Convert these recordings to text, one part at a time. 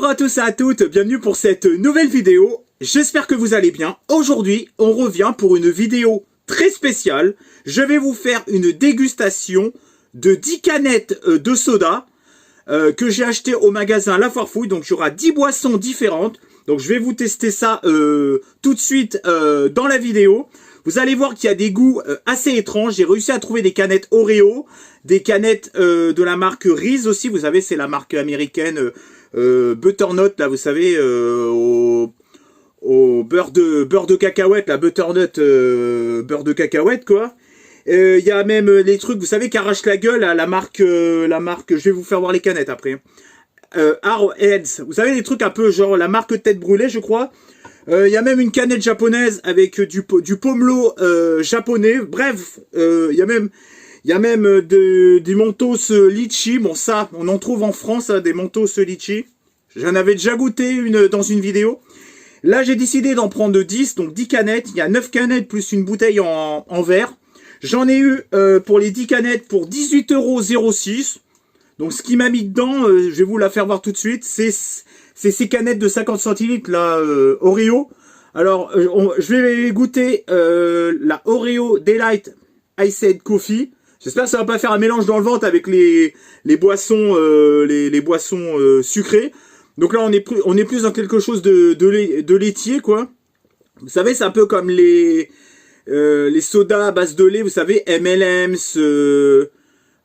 Bonjour à tous et à toutes, bienvenue pour cette nouvelle vidéo. J'espère que vous allez bien. Aujourd'hui, on revient pour une vidéo très spéciale. Je vais vous faire une dégustation de 10 canettes de soda que j'ai acheté au magasin La Farfouille. Donc, il y aura 10 boissons différentes. Donc, je vais vous tester ça tout de suite dans la vidéo. Vous allez voir qu'il y a des goûts assez étranges. J'ai réussi à trouver des canettes Oreo, des canettes de la marque Reese aussi. Vous savez, c'est la marque américaine Butternut, là, vous savez, au beurre de cacahuète, la Butternut beurre de cacahuète, quoi. Il y a même les trucs, vous savez, qui arrachent la gueule à la marque, je vais vous faire voir les canettes après. Arrowheads, vous savez, les trucs un peu genre la marque tête brûlée, je crois. Il y a même une canette japonaise avec du pomelo japonais. Bref, il y a même des Mentos litchi. Bon, ça, on en trouve en France, hein, des Mentos litchi. J'en avais déjà goûté dans une vidéo. Là, j'ai décidé d'en prendre 10, donc 10 canettes. Il y a 9 canettes plus une bouteille en verre. J'en ai eu pour les 10 canettes pour 18,06 €. Donc, ce qui m'a mis dedans, je vais vous la faire voir tout de suite, c'est ces canettes de 50 centilitres, là, Oreo. Alors, je vais goûter la Oreo Delight Iced Coffee. J'espère que ça va pas faire un mélange dans le ventre avec les boissons, les boissons sucrées. Donc là, on est plus dans quelque chose de laitier, quoi. Vous savez, c'est un peu comme les sodas à base de lait, vous savez, M&M's,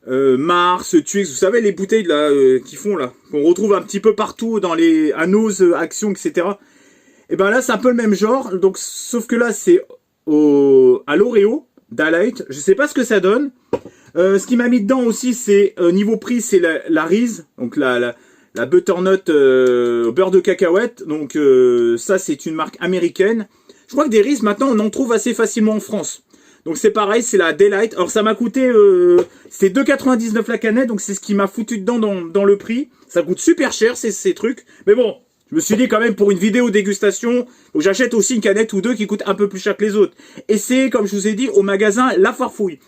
Mars, Twix, vous savez, les bouteilles là qui font là, qu'on retrouve un petit peu partout dans les Anos, Action, etc. Et ben là, c'est un peu le même genre, donc sauf que là, c'est à l'Oreo Delight. Je sais pas ce que ça donne. Ce qui m'a mis dedans aussi, c'est niveau prix, c'est la Reese, donc la Butternut beurre de cacahuète. Donc ça, c'est une marque américaine. Je crois que des Reese maintenant, on en trouve assez facilement en France. Donc c'est pareil, c'est la Delight. Alors ça m'a coûté, c'est 2,99 € la canette, donc c'est ce qui m'a foutu dedans dans le prix. Ça coûte super cher ces trucs. Mais bon, je me suis dit quand même pour une vidéo dégustation, donc j'achète aussi une canette ou deux qui coûtent un peu plus cher que les autres. Et c'est, comme je vous ai dit, au magasin La Farfouille.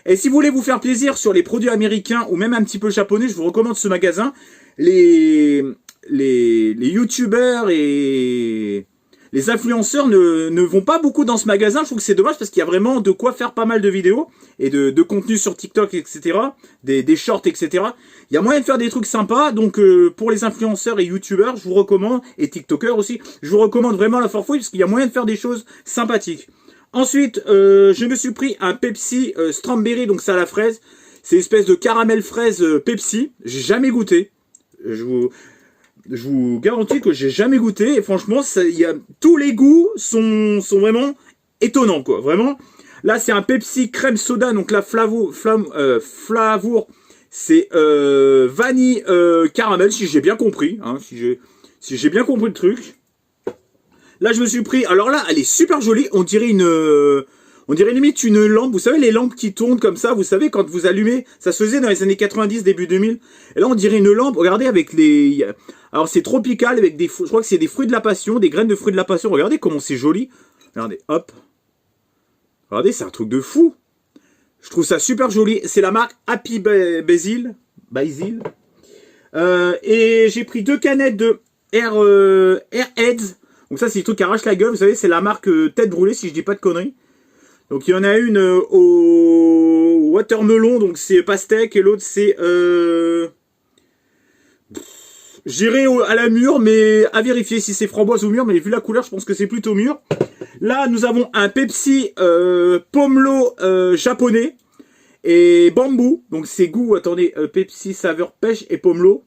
Et si vous voulez vous faire plaisir sur les produits américains ou même un petit peu japonais, je vous recommande ce magasin. Les youtubeurs et les influenceurs ne vont pas beaucoup dans ce magasin. Je trouve que c'est dommage parce qu'il y a vraiment de quoi faire pas mal de vidéos et de contenu sur TikTok, etc. Des shorts, etc. Il y a moyen de faire des trucs sympas. Donc pour les influenceurs et youtubeurs, je vous recommande, et TikTokers aussi, je vous recommande vraiment La Farfouille parce qu'il y a moyen de faire des choses sympathiques. Ensuite, je me suis pris un Pepsi Strawberry, donc ça à la fraise. C'est une espèce de caramel fraise Pepsi. J'ai jamais goûté. Je vous garantis que j'ai jamais goûté. Et franchement, tous les goûts sont vraiment étonnants, quoi. Vraiment. Là, c'est un Pepsi crème soda. Donc la flavour, c'est vanille caramel, si j'ai bien compris. Hein, si j'ai bien compris le truc. Là, je me suis pris... Alors là, elle est super jolie. On dirait limite une lampe. Vous savez, les lampes qui tournent comme ça. Vous savez, quand vous allumez... Ça se faisait dans les années 90, début 2000. Et là, on dirait une lampe. Regardez, avec les... Alors, c'est tropical avec des... Je crois que c'est des fruits de la passion. Des graines de fruits de la passion. Regardez comment c'est joli. Regardez, hop. Regardez, c'est un truc de fou. Je trouve ça super joli. C'est la marque Happy Basil. Et j'ai pris 2 canettes de Airheads. Donc ça, c'est des trucs qui arrachent la gueule. Vous savez, c'est la marque tête brûlée, si je dis pas de conneries. Donc il y en a une au watermelon, donc c'est pastèque, et l'autre c'est... J'irai à la mûre, mais à vérifier si c'est framboise ou mûre, mais vu la couleur, je pense que c'est plutôt mûr. Là, nous avons un Pepsi pomelo japonais et bambou. Donc c'est goût, attendez, Pepsi saveur pêche et pomelo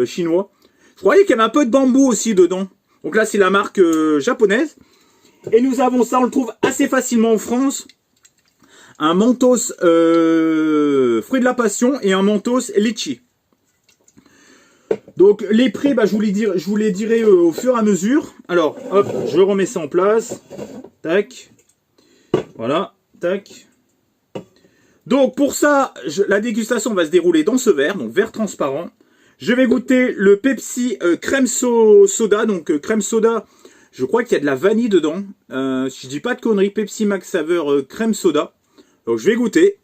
chinois. Je croyais qu'il y avait un peu de bambou aussi dedans. Donc là, c'est la marque japonaise. Et nous avons ça, on le trouve assez facilement en France. Un Mentos fruit de la passion et un Mentos litchi. Donc les prix, bah, je vous les dirai au fur et à mesure. Alors, hop, je remets ça en place. Tac. Voilà, tac. Donc pour ça, la dégustation va se dérouler dans ce verre, donc verre transparent. Je vais goûter le Pepsi crème soda. Donc crème soda, je crois qu'il y a de la vanille dedans. Si je dis pas de conneries, Pepsi Max saveur crème soda. Donc je vais goûter.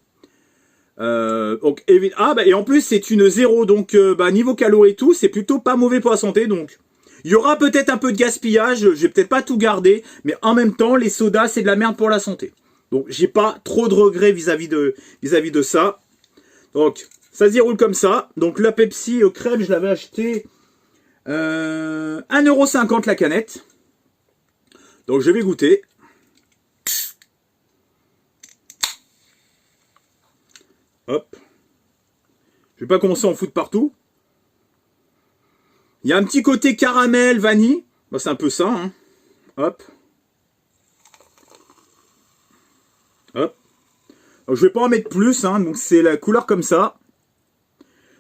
Donc, et en plus c'est une 0, donc niveau calories et tout, c'est plutôt pas mauvais pour la santé. Donc il y aura peut-être un peu de gaspillage, je vais peut-être pas tout garder, mais en même temps les sodas c'est de la merde pour la santé. Donc j'ai pas trop de regrets vis-à-vis de ça. Donc ça se déroule comme ça. Donc la Pepsi crème, je l'avais acheté 1,50 € la canette. Donc je vais goûter. Hop. Je vais pas commencer à en foutre partout. Il y a un petit côté caramel, vanille. Bah, c'est un peu ça. Hein. Hop. Hop. Donc, je vais pas en mettre plus. Hein. Donc c'est la couleur comme ça.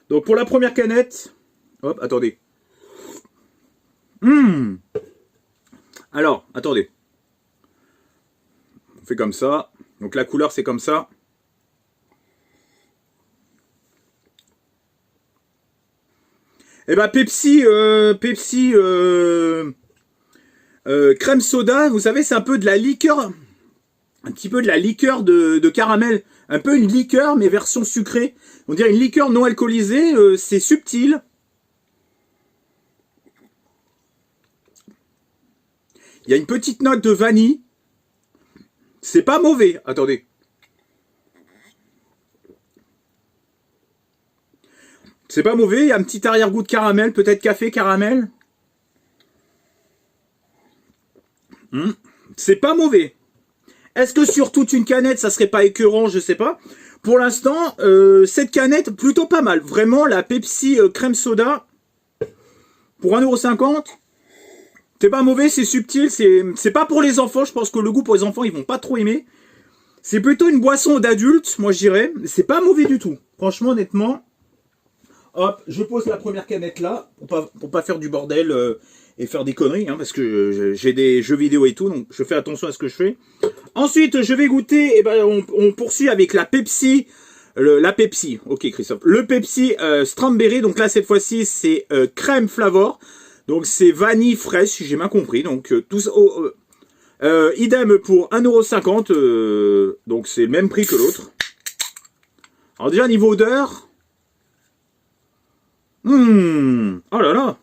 Donc pour la première canette. Hop, attendez. Alors, attendez. On fait comme ça. Donc la couleur c'est comme ça. Et bah Pepsi crème soda, vous savez, c'est un peu de la liqueur, un petit peu de la liqueur de caramel, un peu une liqueur mais version sucrée. On dirait une liqueur non alcoolisée, c'est subtil. Il y a une petite note de vanille. C'est pas mauvais, attendez. C'est pas mauvais, il y a un petit arrière-goût de caramel, peut-être café, caramel. C'est pas mauvais. Est-ce que sur toute une canette, ça serait pas écœurant, je sais pas. Pour l'instant, cette canette, plutôt pas mal. Vraiment, la Pepsi crème soda, pour 1,50 €, c'est pas mauvais, c'est subtil, c'est pas pour les enfants. Je pense que le goût pour les enfants, ils vont pas trop aimer. C'est plutôt une boisson d'adulte, moi je dirais. C'est pas mauvais du tout. Franchement, honnêtement... Hop, je pose la première canette là, pour pas faire du bordel et faire des conneries, hein, parce que j'ai des jeux vidéo et tout, donc je fais attention à ce que je fais. Ensuite, je vais goûter, et ben on poursuit avec la Pepsi, la Pepsi, ok Christophe, le Pepsi Strawberry, donc là cette fois-ci c'est crème flavor, donc c'est vanille fraîche, si j'ai bien compris, donc idem pour 1,50 €, donc c'est le même prix que l'autre. Alors déjà niveau odeur... oh là là.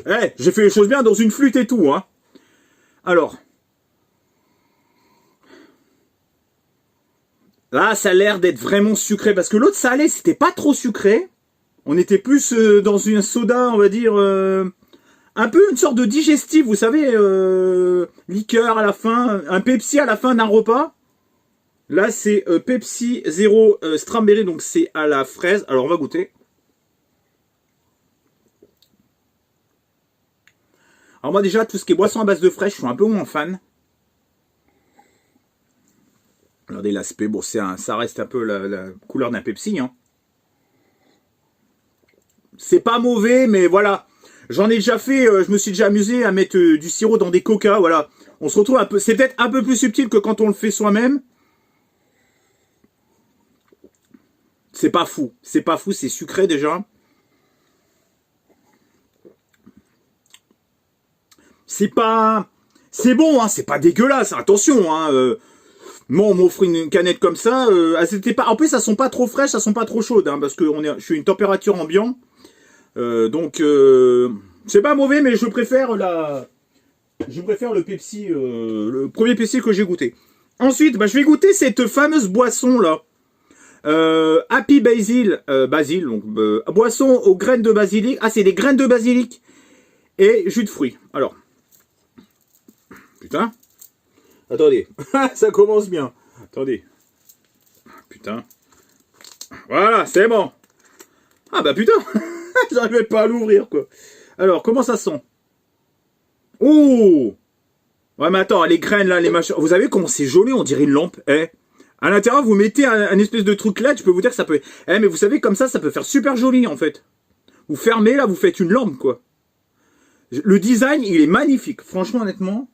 Eh, j'ai fait les choses bien dans une flûte et tout, hein. Alors. Là, ça a l'air d'être vraiment sucré. Parce que l'autre salé, c'était pas trop sucré. On était plus dans un soda, on va dire... un peu une sorte de digestif, vous savez, liqueur à la fin, un Pepsi à la fin d'un repas. Là, c'est Pepsi Zero Strawberry, donc c'est à la fraise. Alors, on va goûter. Alors moi, déjà, tout ce qui est boisson à base de fraîche, je suis un peu moins fan. Regardez l'aspect, bon, ça reste un peu la couleur d'un Pepsi. Hein. C'est pas mauvais, mais voilà. J'en ai déjà fait, je me suis déjà amusé à mettre du sirop dans des coca, voilà. On se retrouve un peu, c'est peut-être un peu plus subtil que quand on le fait soi-même. C'est pas fou, c'est sucré déjà. C'est pas... C'est bon, hein, c'est pas dégueulasse, attention, hein. Moi, on m'offre une canette comme ça, en plus, ça sent pas trop fraîche, ça sent pas trop chaude, hein, parce que je suis une température ambiante. Donc, c'est pas mauvais, mais je préfère le Pepsi, le premier Pepsi que j'ai goûté. Ensuite, je vais goûter cette fameuse boisson là, Happy Basil, donc boisson aux graines de basilic. Ah, c'est des graines de basilic et jus de fruits. Alors, putain, attendez, ça commence bien. Attendez, putain, voilà, c'est bon. Ah bah putain. J'arrivais pas à l'ouvrir, quoi. Alors, comment ça sent? Oh! Ouais, mais attends, les graines, là, les machins... Vous savez comment c'est joli? On dirait une lampe. Eh? À l'intérieur, vous mettez un espèce de truc là, je peux vous dire que ça peut... Eh, mais vous savez, comme ça peut faire super joli, en fait. Vous fermez, là, vous faites une lampe, quoi. Le design, il est magnifique. Franchement, honnêtement.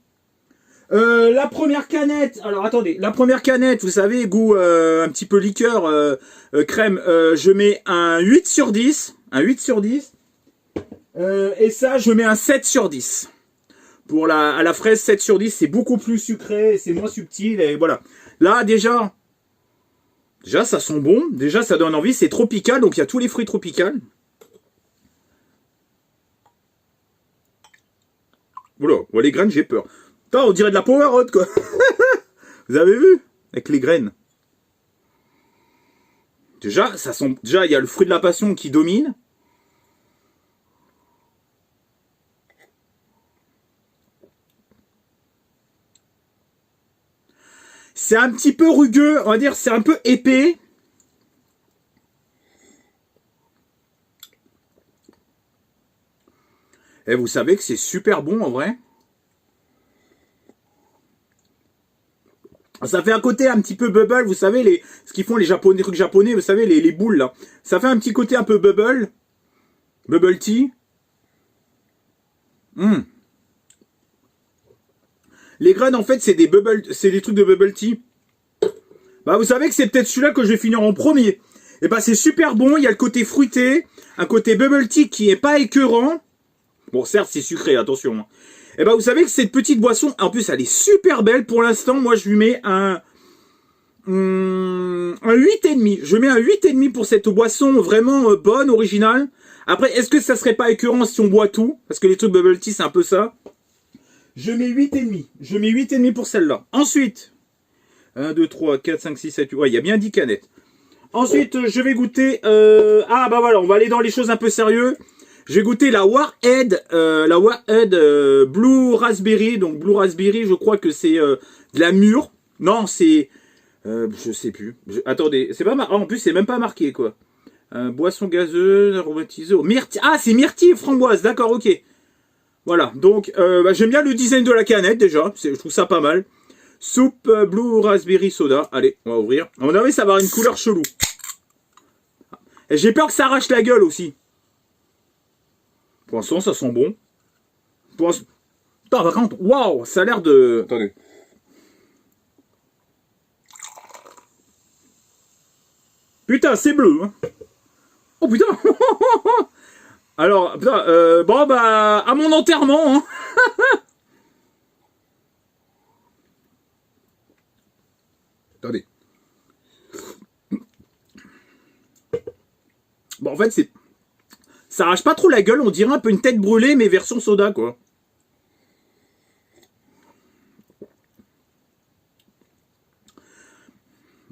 La première canette... Alors, attendez. La première canette, vous savez, goût un petit peu liqueur, crème. Je mets un 8 sur 10. Un 8 sur 10. Et ça, je mets un 7 sur 10. à la fraise 7 sur 10, c'est beaucoup plus sucré, c'est moins subtil, et voilà. Là, déjà, ça sent bon, déjà, ça donne envie, c'est tropical, donc il y a tous les fruits tropicaux. Oula, les graines, j'ai peur. Putain, on dirait de la powerade, quoi. Vous avez vu? Avec les graines. Déjà, ça sent. Déjà, il y a le fruit de la passion qui domine. C'est un petit peu rugueux, on va dire, c'est un peu épais. Et vous savez que c'est super bon en vrai. Ça fait un côté un petit peu bubble, vous savez, ce qu'ils font les japonais, trucs japonais, vous savez, les boules là. Ça fait un petit côté un peu bubble. Bubble tea. Les graines, en fait, c'est des trucs de bubble tea. Bah, vous savez que c'est peut-être celui-là que je vais finir en premier. Et bah, c'est super bon. Il y a le côté fruité, un côté bubble tea qui est pas écœurant. Bon, certes, c'est sucré, attention. Et bah, vous savez que cette petite boisson, en plus, elle est super belle. Pour l'instant, moi, je lui mets un 8,5. Je mets un 8,5 pour cette boisson vraiment bonne, originale. Après, est-ce que ça serait pas écœurant si on boit tout? Parce que les trucs bubble tea, c'est un peu ça. Je mets 8,5. Je mets 8,5 pour celle-là. Ensuite, 1, 2, 3, 4, 5, 6, 7, 8. Ouais, il y a bien 10 canettes. Ensuite, je vais goûter... Ah, bah voilà, on va aller dans les choses un peu sérieuses. Je vais goûter la Warhead Blue Raspberry. Donc, Blue Raspberry, je crois que c'est de la mûre. Non, c'est... je sais plus. Attendez, c'est pas marqué. En plus, c'est même pas marqué, quoi. Boisson gazeuse, aromatisée. Myrtille. Ah, c'est myrtille et framboise. D'accord, ok. Voilà, donc j'aime bien le design de la canette déjà, je trouve ça pas mal. Soupe Blue Raspberry Soda, allez, on va ouvrir. À mon avis, ça va avoir une couleur chelou. Et j'ai peur que ça arrache la gueule aussi. Pour l'instant, ça sent bon. Putain, par contre, waouh, ça a l'air de... Attendez. Putain, c'est bleu, hein. Oh putain. Alors, putain, bon bah, à mon enterrement, hein. Attendez. Bon, en fait, c'est... Ça arrache pas trop la gueule, on dirait un peu une tête brûlée, mais version soda, quoi.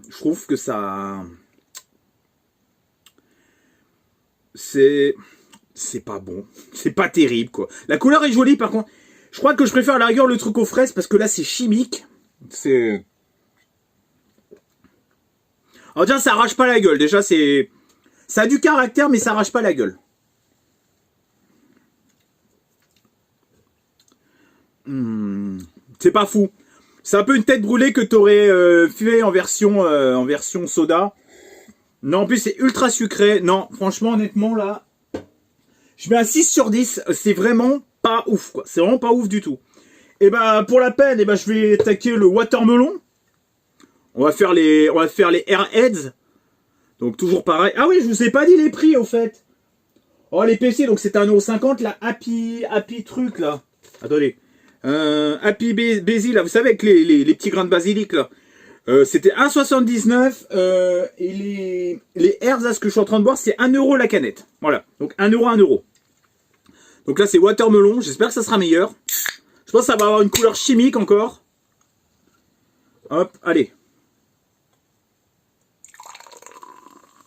Je trouve que ça... C'est pas bon. C'est pas terrible, quoi. La couleur est jolie, par contre. Je crois que je préfère à la rigueur le truc aux fraises, parce que là, c'est chimique. C'est... Alors déjà, ça arrache pas la gueule. Déjà, c'est... Ça a du caractère, mais ça arrache pas la gueule. C'est pas fou. C'est un peu une tête brûlée que t'aurais fait en version soda. Non, en plus, c'est ultra sucré. Non, franchement, honnêtement, là... Je mets un 6 sur 10. C'est vraiment pas ouf, quoi. C'est vraiment pas ouf du tout. Et bah, pour la peine, et bah, je vais attaquer le watermelon. On va faire les Airheads. Donc, toujours pareil. Ah oui, je vous ai pas dit les prix, au fait. Oh, les PC, donc c'est 1,50 €. La Happy truc, là. Attendez. Happy Basil, là. Vous savez, avec les petits grains de basilic, là. C'était 1,79 et les Airs, là, ce que je suis en train de boire, c'est 1 € la canette. Voilà, donc 1 €, 1 €. Donc là, c'est watermelon, j'espère que ça sera meilleur. Je pense que ça va avoir une couleur chimique encore. Hop, allez.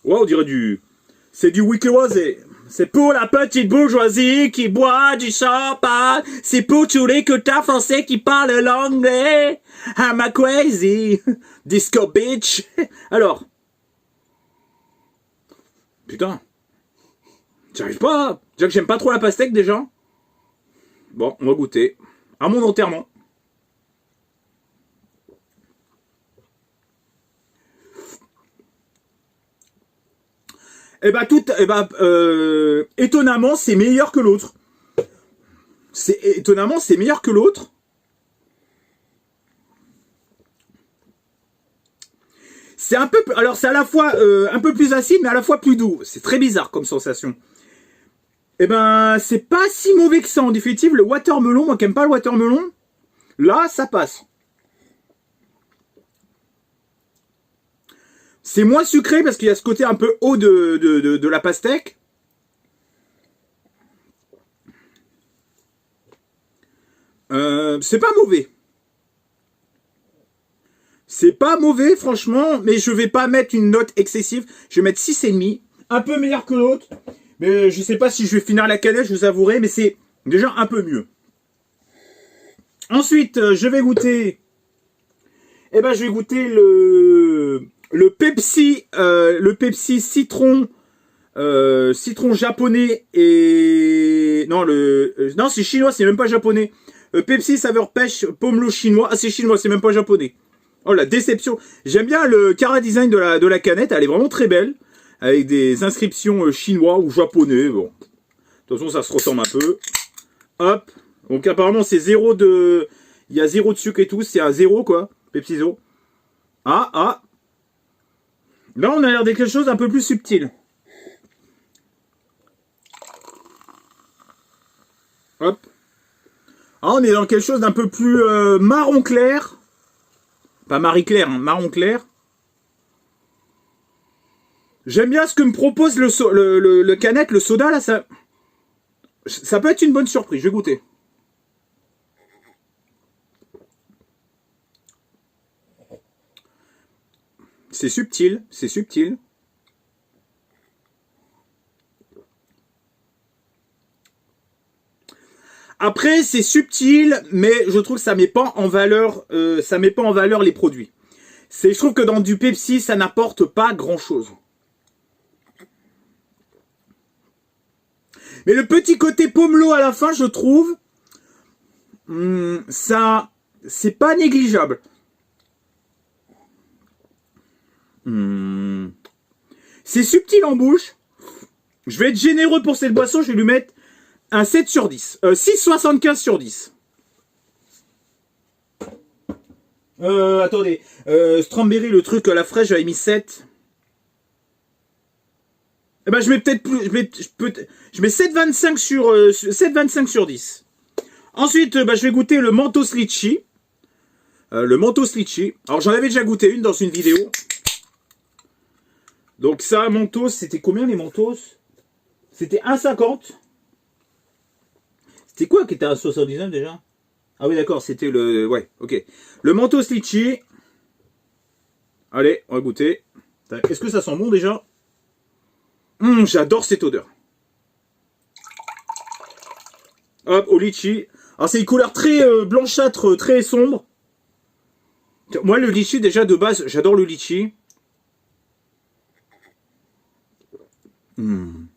Ouais, on dirait du... C'est du Wikioisé. C'est pour la petite bourgeoisie qui boit du champagne. C'est pour tous les quotas français qui parlent l'anglais. I'm a crazy. Disco bitch. Alors. Putain. J'arrive pas. Déjà que j'aime pas trop la pastèque déjà. Bon, on va goûter. À mon enterrement. Et bah étonnamment, c'est meilleur que l'autre. Étonnamment, c'est meilleur que l'autre. C'est un peu, alors c'est à la fois un peu plus acide, mais à la fois plus doux. C'est très bizarre comme sensation. Eh ben, c'est pas si mauvais que ça en définitive. Le watermelon, moi qui aime pas le watermelon, là, ça passe. C'est moins sucré parce qu'il y a ce côté un peu haut de la pastèque. C'est pas mauvais. C'est pas mauvais, franchement, mais je vais pas mettre une note excessive. Je vais mettre 6,5. Un peu meilleur que l'autre. Mais je sais pas si je vais finir la canette, je vous avouerai, mais c'est déjà un peu mieux. Ensuite, je vais goûter. Eh ben, je vais goûter le Pepsi citron, citron japonais et non, c'est chinois, c'est même pas japonais. Pepsi saveur pêche pomelo chinois. Ah, c'est chinois, c'est même pas japonais. Oh la déception. J'aime bien le cara design de la canette, elle est vraiment très belle avec des inscriptions chinois ou japonais. Bon, de toute façon, ça se ressemble un peu. Hop. Donc apparemment, c'est zéro de, il y a zéro de sucre et tout, c'est un zéro quoi. Pepsi Zero. Ah. Là, on a l'air de quelque chose d'un peu plus subtil. Hop. Ah, on est dans quelque chose d'un peu plus marron clair. Pas Marie Claire, hein, marron clair. J'aime bien ce que me propose le canette, le soda, là, ça peut être une bonne surprise, je vais goûter. C'est subtil, c'est subtil. Après, c'est subtil, mais je trouve que ça met pas en valeur, les produits. Je trouve que dans du Pepsi, ça n'apporte pas grand-chose. Mais le petit côté pomelo à la fin, je trouve, ça, c'est pas négligeable. C'est subtil en bouche. Je vais être généreux pour cette boisson, je vais lui mettre un 7 sur 10. 6,75 sur 10. Attendez. Strawberry, le truc, la fraîche, j'avais mis 7. Eh ben, je mets peut-être plus. Je mets 7,25 sur, 7,25 sur 10. Ensuite, je vais goûter le Mentos Litchi. Le Mentos Litchi. Alors, j'en avais déjà goûté une dans une vidéo. Donc, ça, Mentos, c'était combien les Mentos? C'était 1,50. C'était quoi qui était à 79 déjà? Ah oui, d'accord, c'était le... Ouais, ok. Le Mentos Litchi. Allez, on va goûter. Est-ce que ça sent bon déjà? J'adore cette odeur. Hop, au litchi. Alors, c'est une couleur très blanchâtre, très sombre. Moi, le litchi, déjà, de base, j'adore le litchi. On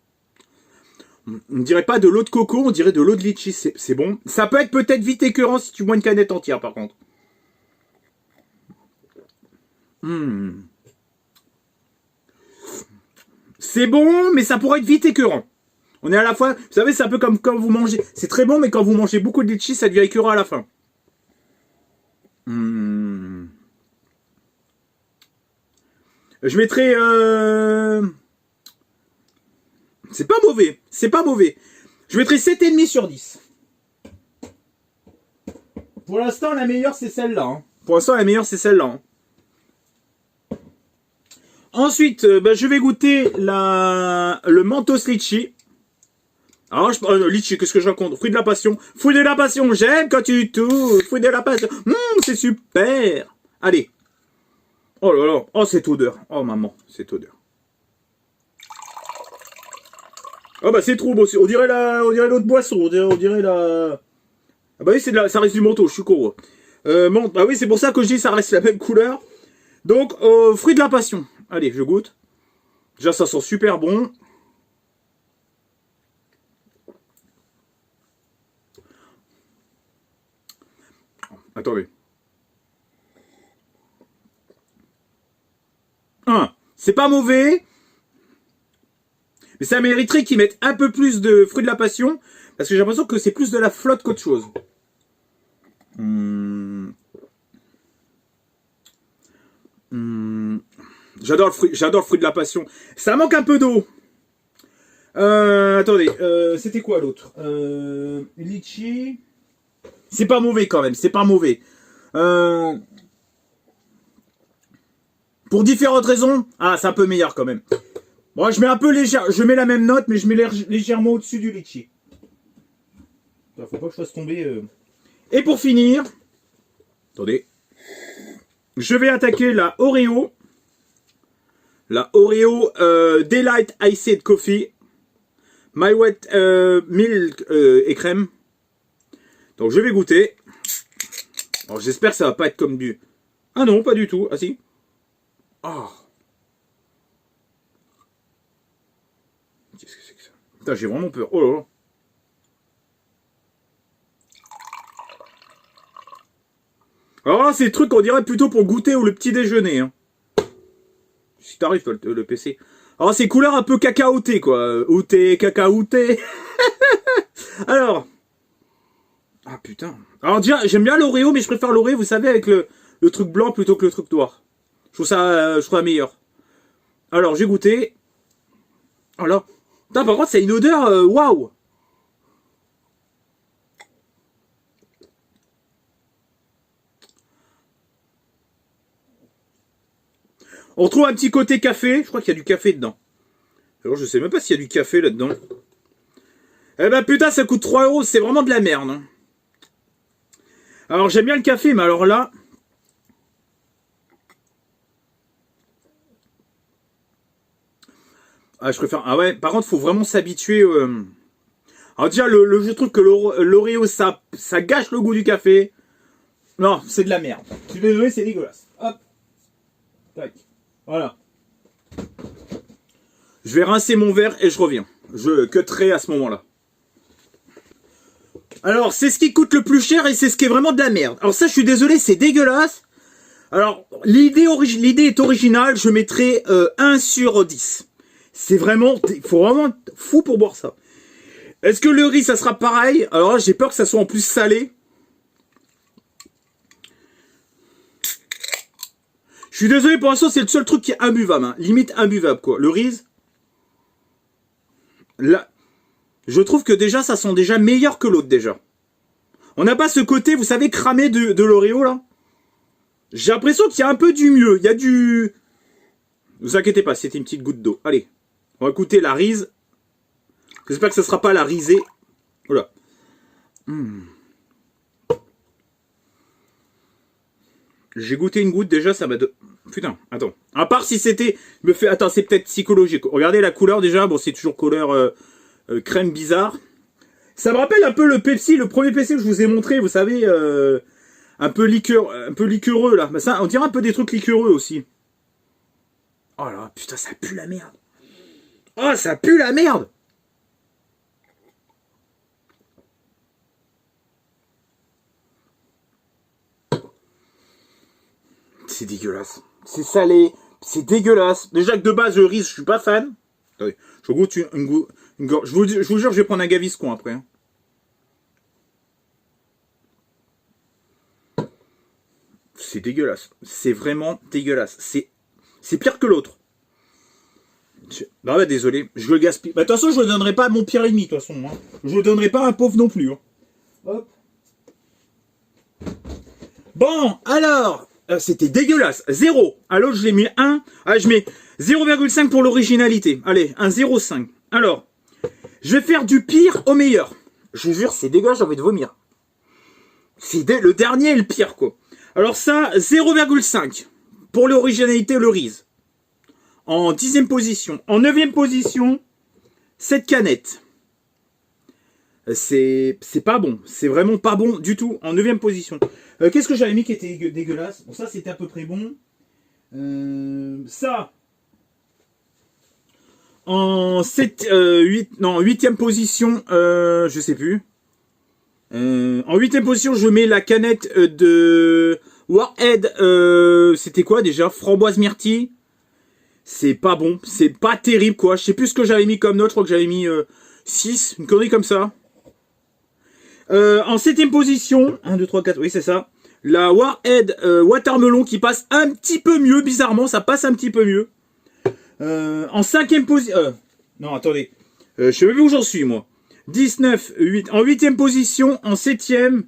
ne dirait pas de l'eau de coco, on dirait de l'eau de litchi, c'est bon. Ça peut être peut-être vite écœurant si tu bois une canette entière, par contre. C'est bon, mais ça pourrait être vite écœurant. On est à la fois, vous savez, c'est un peu comme quand vous mangez. C'est très bon, mais quand vous mangez beaucoup de litchi, ça devient écœurant à la fin. Je mettrai... C'est pas mauvais, c'est pas mauvais. Je mettrai 7,5 sur 10. Pour l'instant, la meilleure, c'est celle-là. Hein. Pour l'instant, la meilleure, c'est celle-là. Hein. Ensuite, je vais goûter le Mentos Litchi. Alors, litchi, qu'est-ce que je raconte? Fruit de la passion. Fruit de la passion, j'aime quand tu touches. Fruit de la passion. C'est super. Allez. Oh là là. Oh, cette odeur. Oh, maman, cette odeur. Ah bah c'est trop beau. On dirait l'autre boisson. On dirait la... Ah bah oui, ça reste du Mentos, je suis con. Bah oui, c'est pour ça que je dis ça reste la même couleur. Donc, fruit de la passion. Allez, je goûte. Déjà, ça sent super bon. Attendez. C'est pas mauvais. Mais ça mériterait qu'ils mettent un peu plus de fruit de la passion. Parce que j'ai l'impression que c'est plus de la flotte qu'autre chose. J'adore le fruit de la passion. Ça manque un peu d'eau. Attendez, c'était quoi l'autre? Litchi. C'est pas mauvais quand même, c'est pas mauvais. Pour différentes raisons, ah, c'est un peu meilleur quand même. Bon, je mets un peu légère, je mets la même note, mais je mets légèrement au-dessus du litchi. Faut pas que je fasse tomber. Et pour finir, attendez, je vais attaquer la Oreo. La Oreo Delight Iced Coffee. My Wet Milk et crème. Donc je vais goûter. Alors j'espère que ça va pas être comme du... Ah non, pas du tout. Ah si. Oh. Qu'est-ce que c'est que ça? Putain, j'ai vraiment peur. Oh là là. Alors là, c'est le truc qu'on dirait plutôt pour goûter ou le petit déjeuner. Hein. Si t'arrives, toi, le PC. Alors c'est couleur un peu cacaoté, quoi. Outé, cacaoté. Alors. Ah putain. Alors déjà, j'aime bien l'Oreo, mais je préfère l'Oreo, vous savez, avec le truc blanc plutôt que le truc noir. Je trouve ça meilleur. Alors, j'ai goûté. Alors. Putain, par contre, c'est une odeur, waouh. On retrouve un petit côté café. Je crois qu'il y a du café dedans. Alors, je sais même pas s'il y a du café là-dedans. Eh ben, putain, ça coûte 3 €. C'est vraiment de la merde. Hein. Alors, j'aime bien le café, mais alors là... Ah, je préfère... Ah ouais, par contre, faut vraiment s'habituer... Alors déjà, je trouve que l'Oreo, ça gâche le goût du café. Non, c'est de la merde. Je suis désolé, c'est dégueulasse. Hop. Tac. Voilà. Je vais rincer mon verre et je reviens. Je cutterai à ce moment-là. Alors, c'est ce qui coûte le plus cher et c'est ce qui est vraiment de la merde. Alors ça, je suis désolé, c'est dégueulasse. Alors, l'idée est originale, je mettrai 1 sur 10. C'est vraiment... Il faut vraiment être fou pour boire ça. Est-ce que le riz, ça sera pareil? Alors là, j'ai peur que ça soit en plus salé. Je suis désolé, pour l'instant, c'est le seul truc qui est imbuvable. Hein. Limite imbuvable, quoi. Le riz... Là... Je trouve que déjà, ça sent déjà meilleur que l'autre, déjà. On n'a pas ce côté, vous savez, cramé de l'Oreo, là. J'ai l'impression qu'il y a un peu du mieux. Il y a du... Ne vous inquiétez pas, c'était une petite goutte d'eau. Allez, on va goûter la rise. J'espère que ce ne sera pas la risée. Voilà. J'ai goûté une goutte, déjà, ça m'a... Putain, attends. À part si c'était... me fait... Attends, c'est peut-être psychologique. Regardez la couleur, déjà. Bon, c'est toujours couleur... crème bizarre. Ça me rappelle un peu le Pepsi, le premier Pepsi que je vous ai montré, vous savez, un peu liquoreux là. Mais ça, on dirait un peu des trucs liquoreux aussi. Oh là, putain, ça pue la merde. Oh, ça pue la merde. C'est dégueulasse. C'est salé, c'est dégueulasse. Déjà que de base, le riz, je suis pas fan. Attendez, je goûte une gorge. Je vous jure, je vais prendre un gaviscon après. Hein. C'est dégueulasse. C'est vraiment dégueulasse. C'est pire que l'autre. Bah, désolé, je le gaspille. Bah, de toute façon, je le donnerai pas à mon pire ennemi, de toute façon. Hein. Je le donnerai pas à un pauvre non plus. Hein. Hop. Bon, alors, c'était dégueulasse. 0. À l'autre, je l'ai mis 1. Ah, je mets 0,5 pour l'originalité. Allez, un 0,5. Alors, je vais faire du pire au meilleur. Je vous jure, c'est dégueulasse, j'ai envie de vomir. C'est le dernier est le pire, quoi. Alors ça, 0,5 pour l'originalité, le riz. En 10e position. En 9e position, cette canette. C'est pas bon. C'est vraiment pas bon du tout. En 9e position. Qu'est-ce que j'avais mis qui était dégueulasse? Bon, ça, c'était à peu près bon. Ça. En 8e position, je sais plus. En 8e position, je mets la canette de Warhead. C'était quoi déjà? Framboise myrtille. C'est pas bon. C'est pas terrible, quoi. Je sais plus ce que j'avais mis comme note. Je crois que j'avais mis 6. Une connerie comme ça. En 7e position. 1, 2, 3, 4. Oui, c'est ça. La Warhead Watermelon qui passe un petit peu mieux. Bizarrement, ça passe un petit peu mieux. En 5e position... non, attendez. Je sais même plus où j'en suis, moi. 19, 8. En 8e position, en 7e.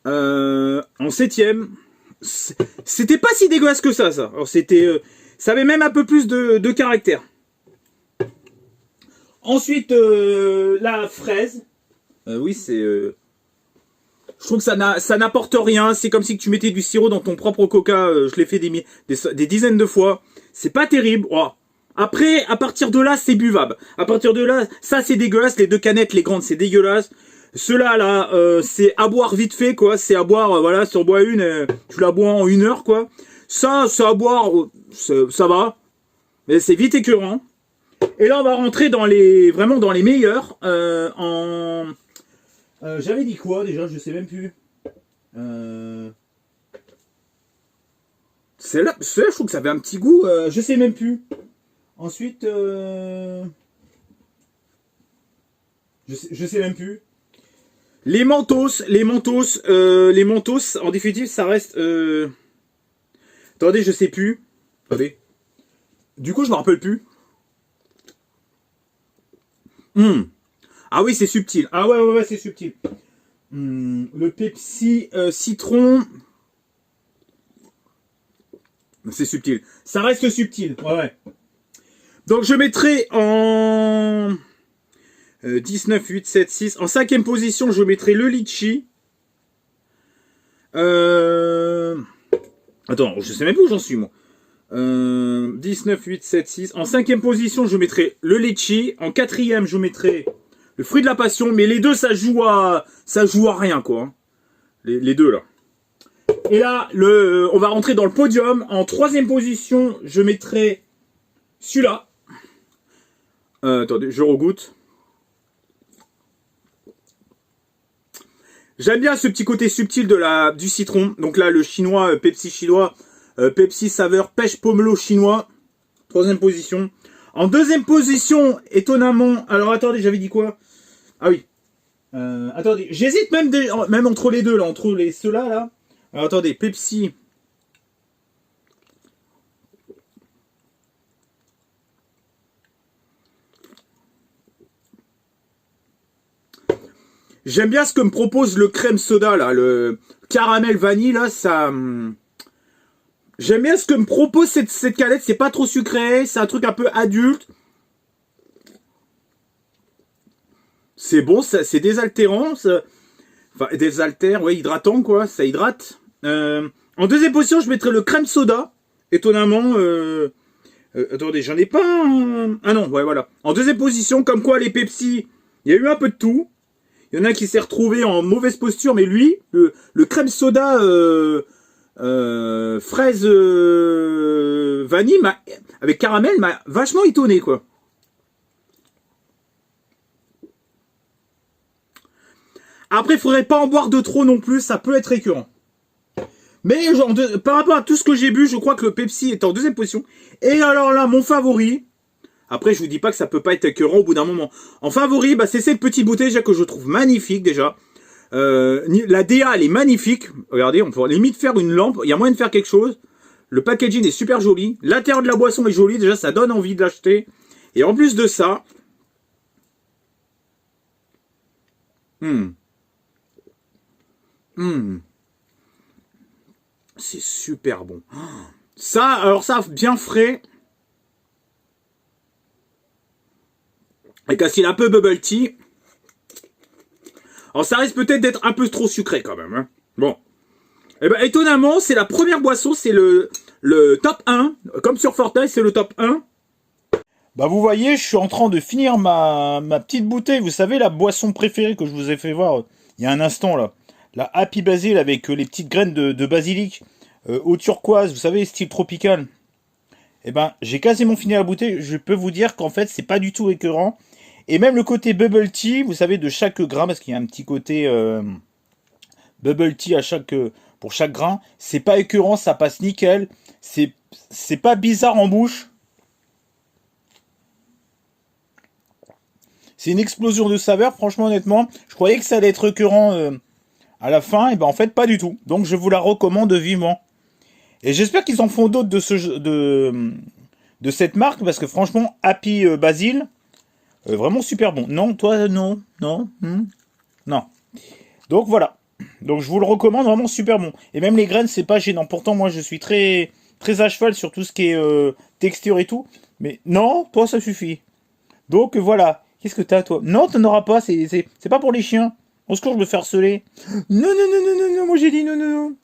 En 7e. C'était pas si dégueulasse que ça. Alors, c'était... ça avait même un peu plus de caractère. Ensuite, la fraise. Oui, c'est... je trouve que ça n'apporte rien. C'est comme si tu mettais du sirop dans ton propre coca. Je l'ai fait des dizaines de fois. C'est pas terrible. Oh. Après, à partir de là, c'est buvable. À partir de là, ça c'est dégueulasse. Les 2 canettes, les grandes, c'est dégueulasse. Ceux-là, là, c'est à boire vite fait, quoi. C'est à boire, voilà, si on bois une, tu la bois en 1 heure, quoi. Ça, c'est à boire, ça va. Mais c'est vite écœurant. Et là, on va rentrer dans vraiment dans les meilleurs. J'avais dit quoi déjà, je sais même plus. Celle-là, je trouve que ça avait un petit goût, je sais même plus. Ensuite, je sais même plus. Les Mentos, en définitive, ça reste... Attendez, je sais plus. Attendez. Du coup, je me rappelle plus. Ah oui, c'est subtil. Ah ouais, c'est subtil. Le Pepsi citron... C'est subtil. Ça reste subtil. Ouais. Donc, je mettrai en... 19, 8, 7, 6. En 5e position, je mettrai le litchi. Attends, je sais même plus où j'en suis, moi. 19, 8, 7, 6. En 5e position, je mettrai le litchi. En 4e, je mettrai le fruit de la passion. Mais les deux, ça joue à rien, quoi. Les deux, là. Et là, on va rentrer dans le podium. En 3e position, je mettrai celui-là. Attendez, je regoute. J'aime bien ce petit côté subtil du citron. Donc là, le chinois, Pepsi chinois, Pepsi saveur pêche pomelo chinois. 3e position. En 2e position, étonnamment... Alors attendez, j'avais dit quoi? Ah oui. Attendez, j'hésite même entre les deux, là, entre ceux-là, là. Alors attendez, Pepsi... J'aime bien ce que me propose le crème soda, là, le caramel vanille, là, ça... J'aime bien ce que me propose cette canette, c'est pas trop sucré, c'est un truc un peu adulte. C'est bon, c'est désaltérant, enfin, désaltère, ouais, hydratant, quoi, ça hydrate. En 2e position, je mettrais le crème soda, étonnamment... attendez, j'en ai pas un... Ah non, ouais, voilà. En 2e position, comme quoi les Pepsi, il y a eu un peu de tout. Il y en a qui s'est retrouvé en mauvaise posture, mais lui, le crème soda fraise vanille avec caramel m'a vachement étonné, quoi. Après, il faudrait pas en boire de trop non plus, ça peut être récurrent. Mais genre, par rapport à tout ce que j'ai bu, je crois que le Pepsi est en 2e position. Et alors là, mon favori... Après, je vous dis pas que ça peut pas être écœurant au bout d'un moment. En favori, bah, c'est cette petite bouteille déjà que je trouve magnifique déjà. La DA, elle est magnifique. Regardez, on peut limite faire une lampe. Il y a moyen de faire quelque chose. Le packaging est super joli. L'intérieur de la boisson est joli. Déjà, ça donne envie de l'acheter. Et en plus de ça... C'est super bon. Ça, alors ça, bien frais... Avec un style un peu bubble tea. Alors ça risque peut-être d'être un peu trop sucré quand même. Hein. Bon. Et ben étonnamment, c'est la première boisson, c'est le top 1. Comme sur Fortnite, c'est le top 1. Bah vous voyez, je suis en train de finir ma petite bouteille. Vous savez, la boisson préférée que je vous ai fait voir il y a un instant là. La Happy Basil avec les petites graines de basilic au turquoise, vous savez, style tropical. Et ben j'ai quasiment fini la bouteille. Je peux vous dire qu'en fait, c'est pas du tout écœurant. Et même le côté bubble tea, vous savez, de chaque grain, parce qu'il y a un petit côté bubble tea pour chaque grain, c'est pas écœurant, ça passe nickel. C'est pas bizarre en bouche. C'est une explosion de saveurs, franchement, honnêtement. Je croyais que ça allait être écœurant à la fin, et ben en fait, pas du tout. Donc je vous la recommande vivement. Et j'espère qu'ils en font d'autres de cette marque, parce que franchement, Happy Basil... Vraiment super bon. Non, toi, non, non, non. Donc voilà. Donc je vous le recommande, vraiment super bon. Et même les graines, c'est pas gênant. Pourtant, moi, je suis très, très à cheval sur tout ce qui est texture et tout. Mais non, toi, ça suffit. Donc voilà. Qu'est-ce que t'as, toi? Non, t'en auras pas. C'est pas pour les chiens. Au secours, je me fais harceler. Non, non, non, non, non, non. Moi, j'ai dit non, non, non.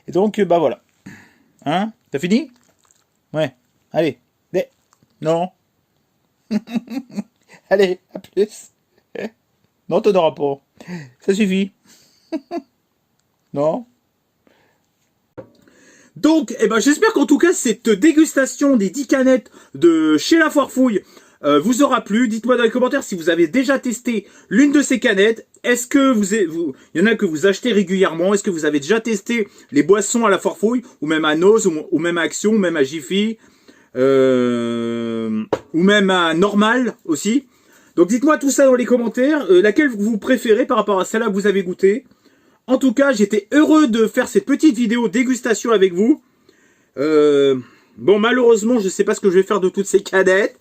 Et donc, bah voilà. Hein? T'as fini? Ouais. Allez. Non. Allez, à plus. Non, t'en auras pas. Ça suffit. Non. Donc, eh ben, j'espère qu'en tout cas, cette dégustation des 10 canettes de chez La Foire Fouille vous aura plu. Dites-moi dans les commentaires si vous avez déjà testé l'une de ces canettes. Est-ce que il y en a que vous achetez régulièrement? Est-ce que vous avez déjà testé les boissons à La Foire Fouille, ou même à Noz, ou même à Action, ou même à Jiffy, ou même à Normal aussi? Donc dites-moi tout ça dans les commentaires. Laquelle vous préférez par rapport à celle-là que vous avez goûté? En tout cas, j'étais heureux de faire cette petite vidéo dégustation avec vous. Bon, malheureusement, je ne sais pas ce que je vais faire de toutes ces canettes.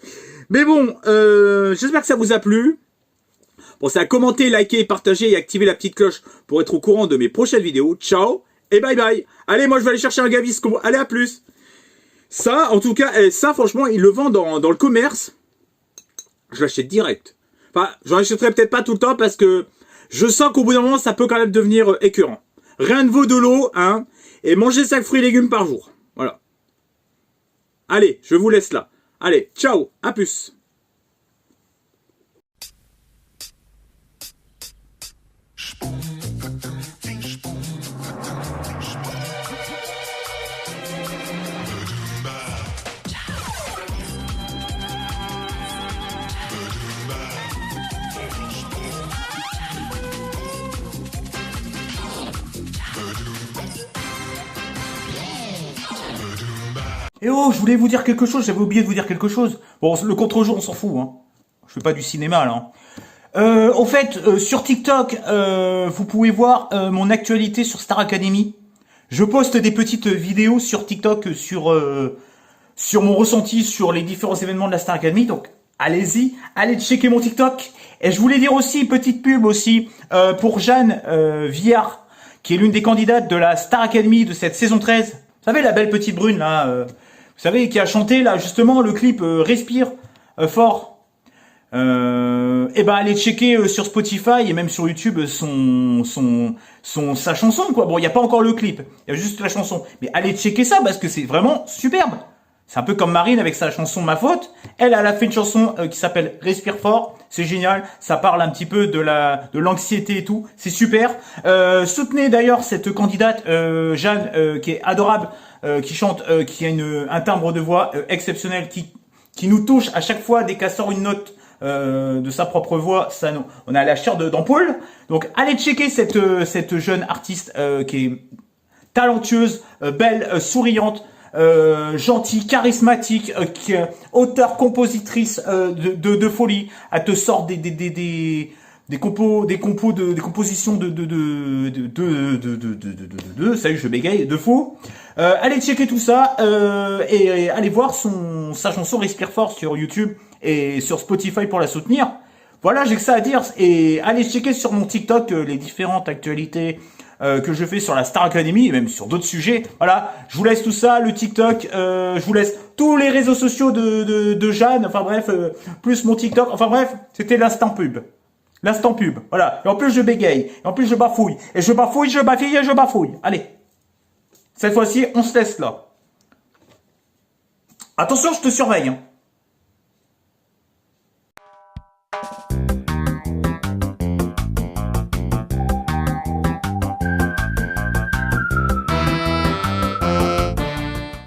Mais bon, j'espère que ça vous a plu. Pensez à commenter, liker, partager et activer la petite cloche pour être au courant de mes prochaines vidéos. Ciao et bye bye. Allez, moi je vais aller chercher un Gaviscon. Allez, à plus. Ça, en tout cas, ça, franchement, ils le vendent dans le commerce. Je l'achète direct. Enfin, j'en achèterai peut-être pas tout le temps parce que je sens qu'au bout d'un moment, ça peut quand même devenir écœurant. Rien ne vaut de l'eau, hein. Et manger 5 fruits et légumes par jour. Voilà. Allez, je vous laisse là. Allez, ciao, à plus. Et oh, je voulais vous dire quelque chose, j'avais oublié de vous dire quelque chose. Bon, le contre-jour, on s'en fout, hein. Je fais pas du cinéma, là. Au fait, sur TikTok, vous pouvez voir mon actualité sur Star Academy. Je poste des petites vidéos sur TikTok sur mon ressenti sur les différents événements de la Star Academy. Donc, allez-y, allez checker mon TikTok. Et je voulais dire aussi, petite pub aussi, pour Jeanne Viard, qui est l'une des candidates de la Star Academy de cette saison 13. Vous savez, la belle petite brune, là, vous savez, qui a chanté, là, justement, le clip Respire fort. Et ben allez checker sur Spotify et même sur YouTube sa chanson, quoi. Bon, il n'y a pas encore le clip, il y a juste la chanson. Mais allez checker ça parce que c'est vraiment superbe. C'est un peu comme Marine avec sa chanson Ma Faute. Elle a fait une chanson qui s'appelle Respire fort. C'est génial. Ça parle un petit peu de l'anxiété et tout. C'est super. Soutenez d'ailleurs cette candidate, Jeanne, qui est adorable, qui chante, qui a un timbre de voix exceptionnel, qui nous touche à chaque fois dès qu'elle sort une note de sa propre voix. Ça, on a la chair d'ampoule. Donc allez checker cette jeune artiste qui est talentueuse, belle, souriante, gentille, charismatique, auteure, compositrice de folie. Elle te sort des compositions ça y est, je bégaye, de faux. Allez checker tout ça et allez voir sa chanson Respire fort sur YouTube et sur Spotify pour la soutenir. Voilà, j'ai que ça à dire. Et allez checker sur mon TikTok les différentes actualités que je fais sur la Star Academy et même sur d'autres sujets. Voilà, je vous laisse tout ça, le TikTok, je vous laisse tous les réseaux sociaux de Jeanne, enfin bref, plus mon TikTok, enfin bref, c'était l'instant pub. L'instant pub, voilà. Et en plus, je bégaye. Et en plus, je bafouille. Et je bafouille, je bafouille et je bafouille. Allez. Cette fois-ci, on se laisse là. Attention, je te surveille, hein.